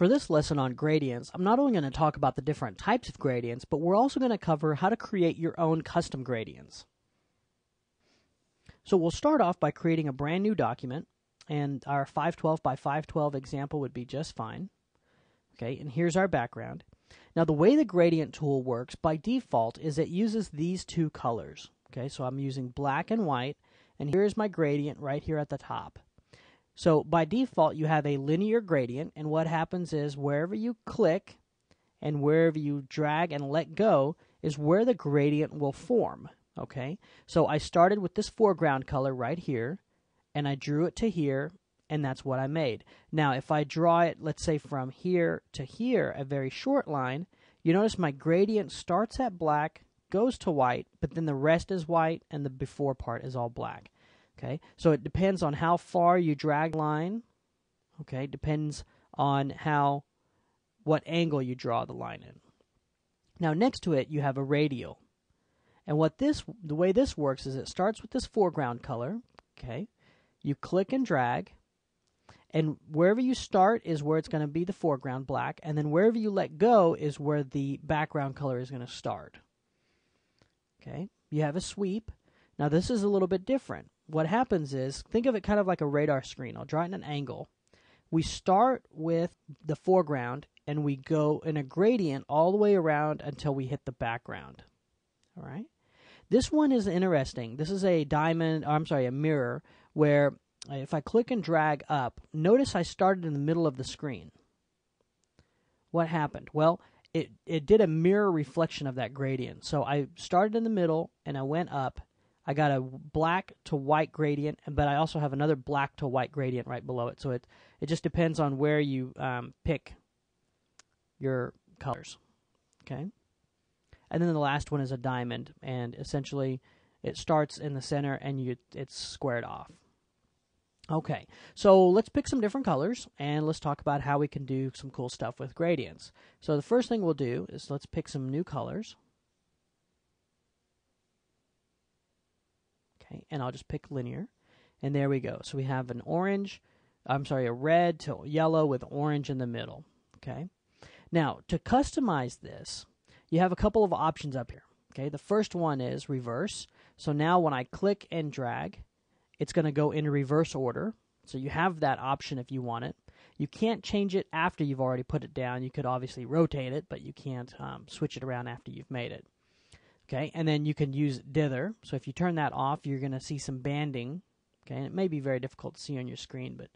For this lesson on gradients, I'm not only going to talk about the different types of gradients, but we're also going to cover how to create your own custom gradients. So we'll start off by creating a brand new document, and our 512 by 512 example would be just fine. Okay, and here's our background. Now the way the gradient tool works by default is it uses these two colors. Okay, so I'm using black and white, and here's my gradient right here at the top. So by default you have a linear gradient, and what happens is wherever you click and wherever you drag and let go is where the gradient will form. Okay, so I started with this foreground color right here, and I drew it to here, and that's what I made. Now if I draw it, let's say from here to here, a very short line, you notice my gradient starts at black, goes to white, but then the rest is white and the before part is all black. Okay, so it depends on how far you drag line. Okay, depends on what angle you draw the line in. Now next to it you have a radial. And the way this works is it starts with this foreground color. Okay, you click and drag, and wherever you start is where it's going to be the foreground black, and then wherever you let go is where the background color is going to start. Okay, you have a sweep. Now this is a little bit different. What happens is, think of it kind of like a radar screen. I'll draw it in an angle. We start with the foreground and we go in a gradient all the way around until we hit the background. All right. This one is interesting. This is a a mirror, where if I click and drag up, notice I started in the middle of the screen. What happened? Well, it did a mirror reflection of that gradient. So I started in the middle and I went up. I got a black to white gradient, but I also have another black to white gradient right below it. So it just depends on where you pick your colors. Okay. And then the last one is a diamond, and essentially it starts in the center and it's squared off. Okay, so let's pick some different colors and let's talk about how we can do some cool stuff with gradients. So the first thing we'll do is let's pick some new colors. Okay, and I'll just pick linear, and there we go. So we have a red to yellow with orange in the middle. Okay, now to customize this, you have a couple of options up here. Okay, the first one is reverse. So now when I click and drag, it's going to go in reverse order. So you have that option if you want it. You can't change it after you've already put it down. You could obviously rotate it, but you can't switch it around after you've made it. Okay, and then you can use dither. So if you turn that off, you're going to see some banding. Okay, and it may be very difficult to see on your screen, but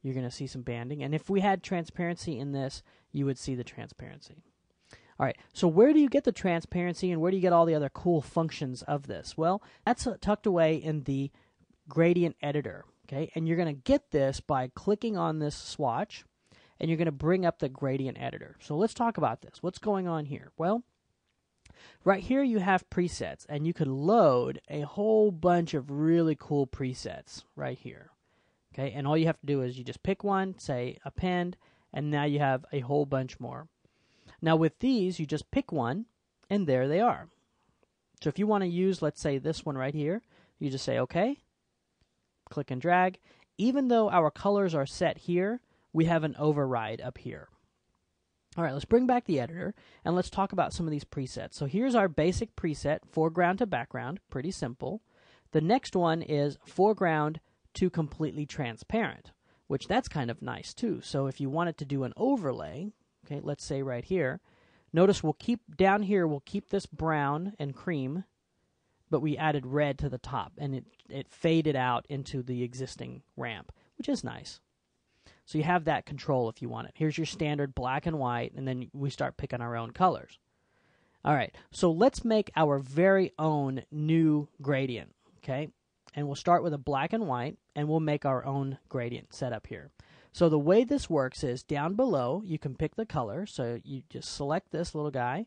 you're going to see some banding. And if we had transparency in this, you would see the transparency. All right, so where do you get the transparency and where do you get all the other cool functions of this? Well, that's tucked away in the gradient editor. Okay, and you're going to get this by clicking on this swatch, and you're going to bring up the gradient editor. So let's talk about this. What's going on here? Well, right here you have presets, and you can load a whole bunch of really cool presets right here. Okay, and all you have to do is you just pick one, say append, and now you have a whole bunch more. Now with these, you just pick one, and there they are. So if you want to use, let's say, this one right here, you just say OK, click and drag. Even though our colors are set here, we have an override up here. All right, let's bring back the editor, and let's talk about some of these presets. So here's our basic preset, foreground to background, pretty simple. The next one is foreground to completely transparent, which that's kind of nice too. So if you wanted to do an overlay, okay, let's say right here, notice we'll keep this brown and cream, but we added red to the top, and it faded out into the existing ramp, which is nice. So you have that control if you want it. Here's your standard black and white, and then we start picking our own colors. All right, so let's make our very own new gradient, okay? And we'll start with a black and white, and we'll make our own gradient setup here. So the way this works is down below, you can pick the color. So you just select this little guy,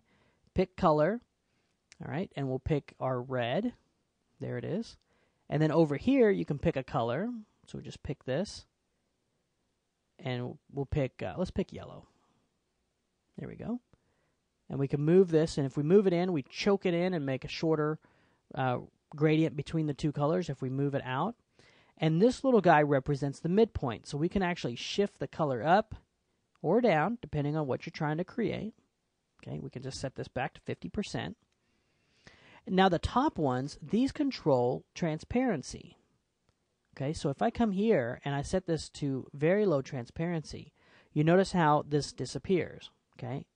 pick color, all right, and we'll pick our red. There it is. And then over here, you can pick a color. So we just pick this. And we'll pick, let's pick yellow. There we go. And we can move this, and if we move it in, we choke it in and make a shorter gradient between the two colors if we move it out. And this little guy represents the midpoint, so we can actually shift the color up or down, depending on what you're trying to create. Okay, we can just set this back to 50%. Now the top ones, these control transparency. Okay, so if I come here and I set this to very low transparency, you notice how this disappears. Okay,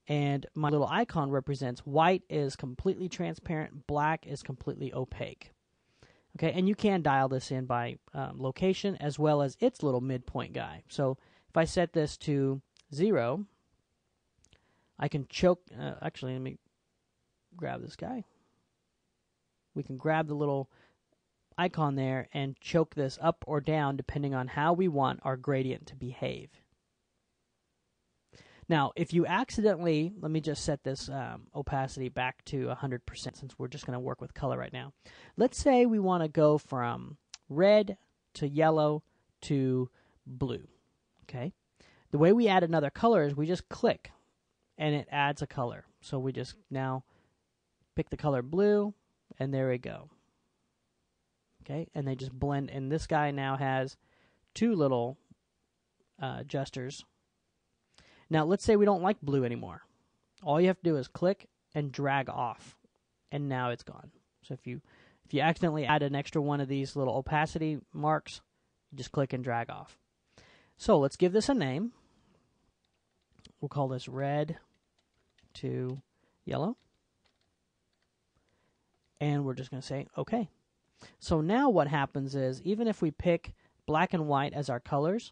and my little icon represents white is completely transparent, black is completely opaque. Okay, and you can dial this in by location as well as its little midpoint guy. So if I set this to 0, I can choke. Actually, let me grab this guy. We can grab the little icon there and choke this up or down depending on how we want our gradient to behave. Now, if you accidentally, let me just set this opacity back to 100% since we're just going to work with color right now. Let's say we want to go from red to yellow to blue. Okay. The way we add another color is we just click and it adds a color. So we just now pick the color blue and there we go. Okay. And they just blend. And this guy now has two little adjusters. Now, let's say we don't like blue anymore. All you have to do is click and drag off, and now it's gone. So if you accidentally add an extra one of these little opacity marks, you just click and drag off. So let's give this a name. We'll call this red to yellow. And we're just going to say OK. So now what happens is, even if we pick black and white as our colors,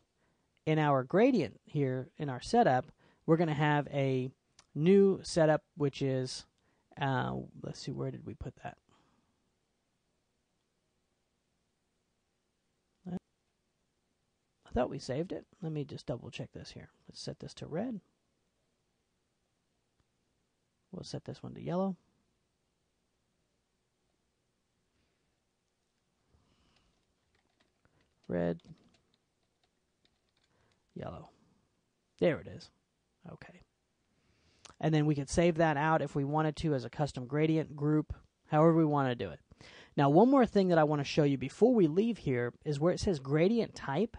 in our gradient here in our setup, we're going to have a new setup, which is, let's see, where did we put that? I thought we saved it. Let me just double check this here. Let's set this to red. We'll set this one to yellow. Red. Yellow. There it is. Okay. And then we could save that out if we wanted to as a custom gradient group, however we want to do it. Now, one more thing that I want to show you before we leave here is where it says gradient type.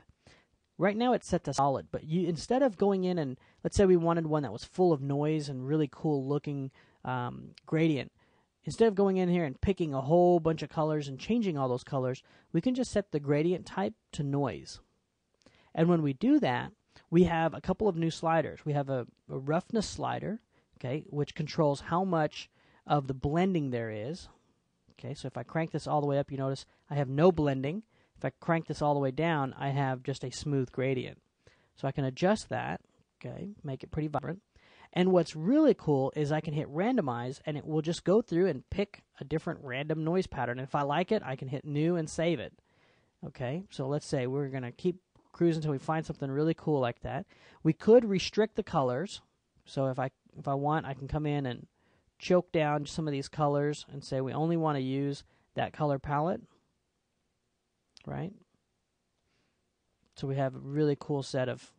Right now it's set to solid, but you, instead of going in and, let's say we wanted one that was full of noise and really cool looking gradient, instead of going in here and picking a whole bunch of colors and changing all those colors, we can just set the gradient type to noise. And when we do that, we have a couple of new sliders. We have a roughness slider, okay, which controls how much of the blending there is. Okay, so if I crank this all the way up, you notice I have no blending. If I crank this all the way down, I have just a smooth gradient. So I can adjust that, okay, make it pretty vibrant. And what's really cool is I can hit randomize, and it will just go through and pick a different random noise pattern. And if I like it, I can hit new and save it. Okay, so let's say we're going to keep cruise until we find something really cool like that. We could restrict the colors. So if I want, I can come in and choke down some of these colors and say we only want to use that color palette. Right? So we have a really cool set of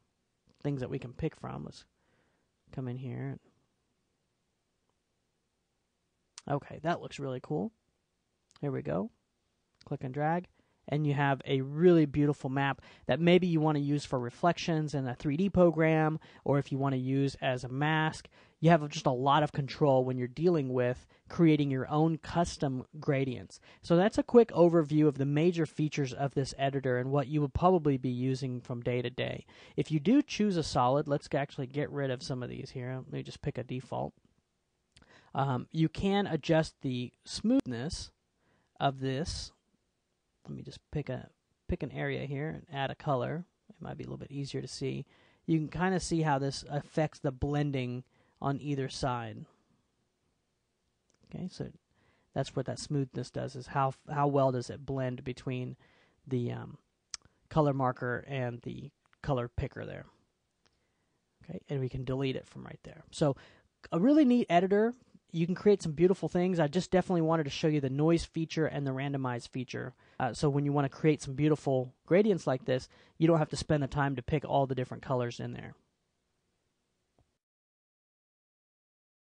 things that we can pick from. Let's come in here. Okay, that looks really cool. Here we go. Click and drag. And you have a really beautiful map that maybe you want to use for reflections in a 3D program, or if you want to use as a mask. You have just a lot of control when you're dealing with creating your own custom gradients. So that's a quick overview of the major features of this editor and what you would probably be using from day to day. If you do choose a solid, let's actually get rid of some of these here. Let me just pick a default. You can adjust the smoothness of this. Let me just pick an area here and add a color. It might be a little bit easier to see. You can kind of see how this affects the blending on either side. Okay, so that's what that smoothness does, is how well does it blend between the color marker and the color picker there. Okay, and we can delete it from right there. So a really neat editor. You can create some beautiful things. I just definitely wanted to show you the noise feature and the randomize feature. So when you want to create some beautiful gradients like this, you don't have to spend the time to pick all the different colors in there.